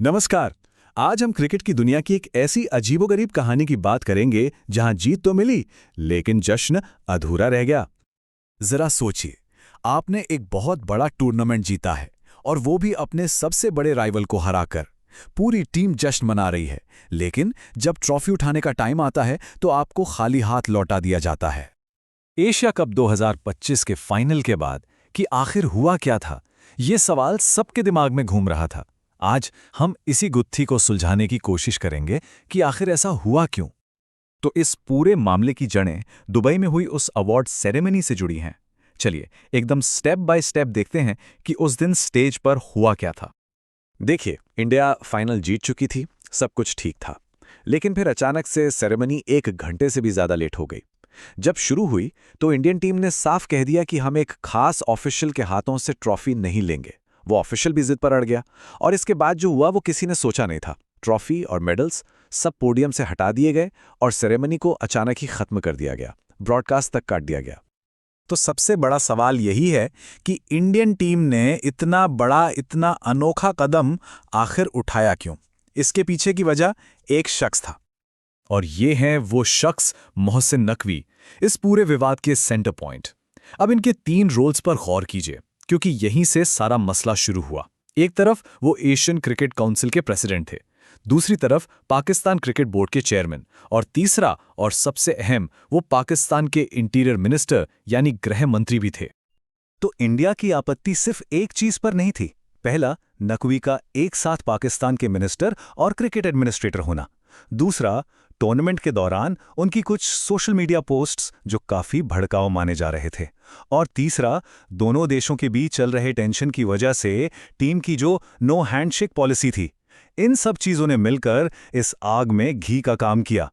नमस्कार। आज हम क्रिकेट की दुनिया की एक ऐसी अजीबोगरीब कहानी की बात करेंगे जहां जीत तो मिली, लेकिन जश्न अधूरा रह गया। जरा सोचिए, आपने एक बहुत बड़ा टूर्नामेंट जीता है और वो भी अपने सबसे बड़े राइवल को हराकर। पूरी टीम जश्न मना रही है, लेकिन जब ट्रॉफी उठाने का टाइम आता है तो आपको खाली हाथ लौटा दिया जाता है। एशिया कप 2025 के फाइनल के बाद कि आखिर हुआ क्या था, ये सवाल सबके दिमाग में घूम रहा था। आज हम इसी गुत्थी को सुलझाने की कोशिश करेंगे कि आखिर ऐसा हुआ क्यों। तो इस पूरे मामले की जड़ें दुबई में हुई उस अवार्ड सेरेमनी से जुड़ी हैं। चलिए एकदम स्टेप बाय स्टेप देखते हैं कि उस दिन स्टेज पर हुआ क्या था। देखिए, इंडिया फाइनल जीत चुकी थी, सब कुछ ठीक था। लेकिन फिर अचानक से सेरेमनी 1 घंटे से भी ज्यादा लेट हो गई। जब शुरू हुई तो इंडियन टीम ने साफ कह दिया कि हम एक खास ऑफिशियल के हाथों से ट्रॉफी नहीं लेंगे। वो ऑफिशियल भी जिद पर अड़ गया और इसके बाद जो हुआ वो किसी ने सोचा नहीं था। ट्रॉफी और मेडल्स सब पोडियम से हटा दिए गए और सेरेमनी को अचानक ही खत्म कर दिया गया, ब्रॉडकास्ट तक काट दिया गया। तो सबसे बड़ा सवाल यही है कि इंडियन टीम ने इतना बड़ा, इतना अनोखा कदम आखिर उठाया क्यों। इसके पीछे की वजह एक शख्स था, और ये है वो शख्स मोहसिन नकवी, इस पूरे विवाद के सेंटर पॉइंट। अब इनके 3 रोल्स पर गौर कीजिए, क्योंकि यहीं से सारा मसला शुरू हुआ। एक तरफ वो एशियन क्रिकेट काउंसिल के प्रेसिडेंट थे, दूसरी तरफ पाकिस्तान क्रिकेट बोर्ड के चेयरमैन, और तीसरा और सबसे अहम वो पाकिस्तान के इंटीरियर मिनिस्टर यानी गृह मंत्री भी थे। तो इंडिया की आपत्ति सिर्फ एक चीज पर नहीं थी। पहला, नकवी का एक साथ पाकिस्तान के मिनिस्टर और क्रिकेट एडमिनिस्ट्रेटर होना। दूसरा, टूर्नामेंट के दौरान उनकी कुछ सोशल मीडिया पोस्ट्स जो काफी भड़काऊ माने जा रहे थे। और तीसरा, दोनों देशों के बीच चल रहे टेंशन की वजह से टीम की जो नो हैंडशेक पॉलिसी थी। इन सब चीजों ने मिलकर इस आग में घी का काम किया।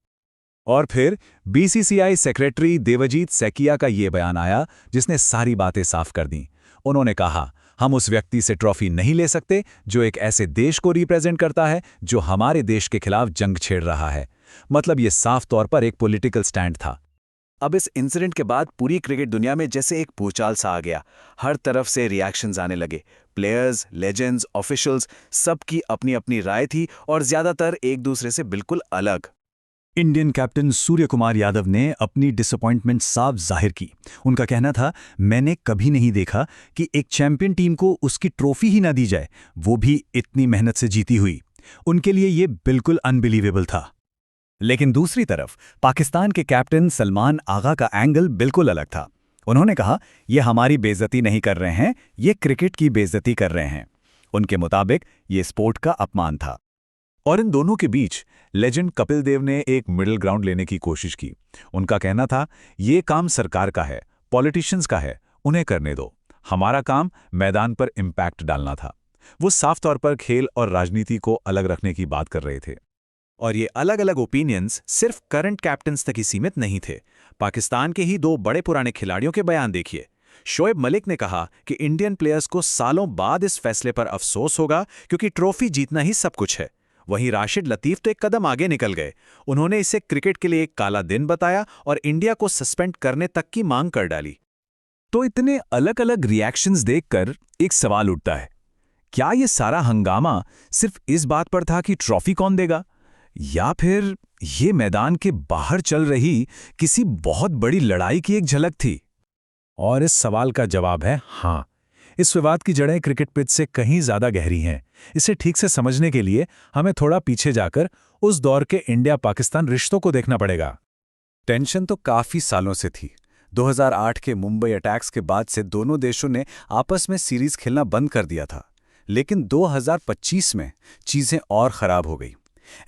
और फिर बीसीसीआई सेक्रेटरी देवजीत सैकिया का ये बयान आया, जिसने सारी बातें साफ कर दी। उन्होंने कहा, हम उस व्यक्ति से ट्रॉफी नहीं ले सकते जो एक ऐसे देश को रिप्रेजेंट करता है जो हमारे देश के खिलाफ जंग छेड़ रहा है। मतलब ये साफ तौर पर एक पॉलिटिकल स्टैंड था। अब इस इंसिडेंट के बाद पूरी क्रिकेट दुनिया में जैसे एक भूचाल सा आ गया। हर तरफ से रिएक्शंस आने लगे। प्लेयर्स, लेजेंड्स, ऑफिशियल्स, सबकी अपनी अपनी राय थी और ज्यादातर एक दूसरे से बिल्कुल अलग। इंडियन कैप्टन सूर्य कुमार यादव ने अपनी डिसअपॉइंटमेंट साफ जाहिर की। उनका कहना था, मैंने कभी नहीं देखा कि एक चैंपियन टीम को उसकी ट्रॉफी ही ना दी जाए, वो भी इतनी मेहनत से जीती हुई। उनके लिए ये बिल्कुल अनबिलीवेबल था। लेकिन दूसरी तरफ पाकिस्तान के कैप्टन सलमान आगा का एंगल बिल्कुल अलग था। उन्होंने कहा, ये हमारी बेइज्जती नहीं कर रहे हैं, ये क्रिकेट की बेइज्जती कर रहे हैं। उनके मुताबिक ये स्पोर्ट का अपमान था। और इन दोनों के बीच लेजेंड कपिल देव ने एक मिडिल ग्राउंड लेने की कोशिश की। उनका कहना था, ये काम सरकार का है, पॉलिटिशियंस का है, उन्हें करने दो। हमारा काम मैदान पर इम्पैक्ट डालना था। वो साफ तौर पर खेल और राजनीति को अलग रखने की बात कर रहे थे। और ये अलग अलग ओपिनियंस सिर्फ करंट कैप्टन्स तक ही सीमित नहीं थे। पाकिस्तान के ही 2 बड़े पुराने खिलाड़ियों के बयान देखिए। शोएब मलिक ने कहा कि इंडियन प्लेयर्स को सालों बाद इस फैसले पर अफसोस होगा, क्योंकि ट्रॉफी जीतना ही सब कुछ है। वहीं राशिद लतीफ तो एक कदम आगे निकल गए। उन्होंने इसे क्रिकेट के लिए एक काला दिन बताया और इंडिया को सस्पेंड करने तक की मांग कर डाली। तो इतने अलग अलग रिएक्शंस देखकर एक सवाल उठता है, क्या ये सारा हंगामा सिर्फ इस बात पर था कि ट्रॉफी कौन देगा, या फिर ये मैदान के बाहर चल रही किसी बहुत बड़ी लड़ाई की एक झलक थी? और इस सवाल का जवाब है हाँ। इस विवाद की जड़ें क्रिकेट पिच से कहीं ज्यादा गहरी हैं। इसे ठीक से समझने के लिए हमें थोड़ा पीछे जाकर उस दौर के इंडिया पाकिस्तान रिश्तों को देखना पड़ेगा। टेंशन तो काफी सालों से थी। 2008 के मुंबई अटैक्स के बाद से दोनों देशों ने आपस में सीरीज खेलना बंद कर दिया था। लेकिन 2025 में चीजें और खराब हो गई।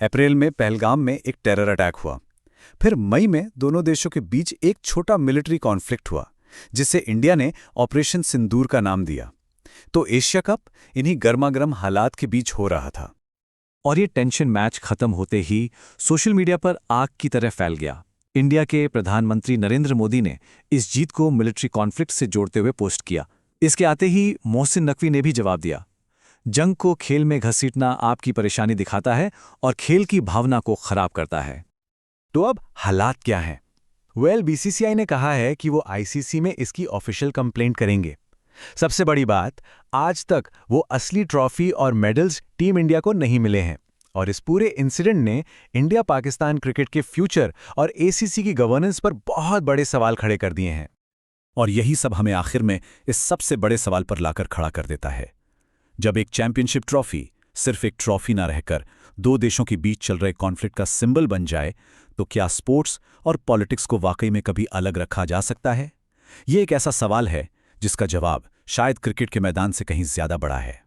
अप्रैल में पहलगाम में एक टेरर अटैक हुआ। फिर मई में दोनों देशों के बीच एक छोटा मिलिट्री कॉन्फ्लिक्ट हुआ, जिसे इंडिया ने ऑपरेशन सिंदूर का नाम दिया। तो एशिया कप इन्हीं गर्मागर्म हालात के बीच हो रहा था। और ये टेंशन मैच खत्म होते ही सोशल मीडिया पर आग की तरह फैल गया। इंडिया के प्रधानमंत्री नरेंद्र मोदी ने इस जीत को मिलिट्री कॉन्फ्लिक्ट से जोड़ते हुए पोस्ट किया। इसके आते ही मोहसिन नकवी ने भी जवाब दिया, जंग को खेल में घसीटना आपकी परेशानी दिखाता है और खेल की भावना को खराब करता है। तो अब हालात क्या हैं? बीसीसीआई ने कहा है कि वो आईसीसी में इसकी ऑफिशियल कंप्लेंट करेंगे। सबसे बड़ी बात, आज तक वो असली ट्रॉफी और मेडल्स टीम इंडिया को नहीं मिले हैं। और इस पूरे इंसिडेंट ने इंडिया पाकिस्तान क्रिकेट के फ्यूचर और एसीसी की गवर्नेंस पर बहुत बड़े सवाल खड़े कर दिए हैं। और यही सब हमें आखिर में इस सबसे बड़े सवाल पर लाकर खड़ा कर देता है। जब एक चैंपियनशिप ट्रॉफी सिर्फ एक ट्रॉफी ना रहकर दो देशों के बीच चल रहे कॉन्फ्लिक्ट का सिंबल बन जाए, तो क्या स्पोर्ट्स और पॉलिटिक्स को वाकई में कभी अलग रखा जा सकता है? ये एक ऐसा सवाल है जिसका जवाब शायद क्रिकेट के मैदान से कहीं ज्यादा बड़ा है।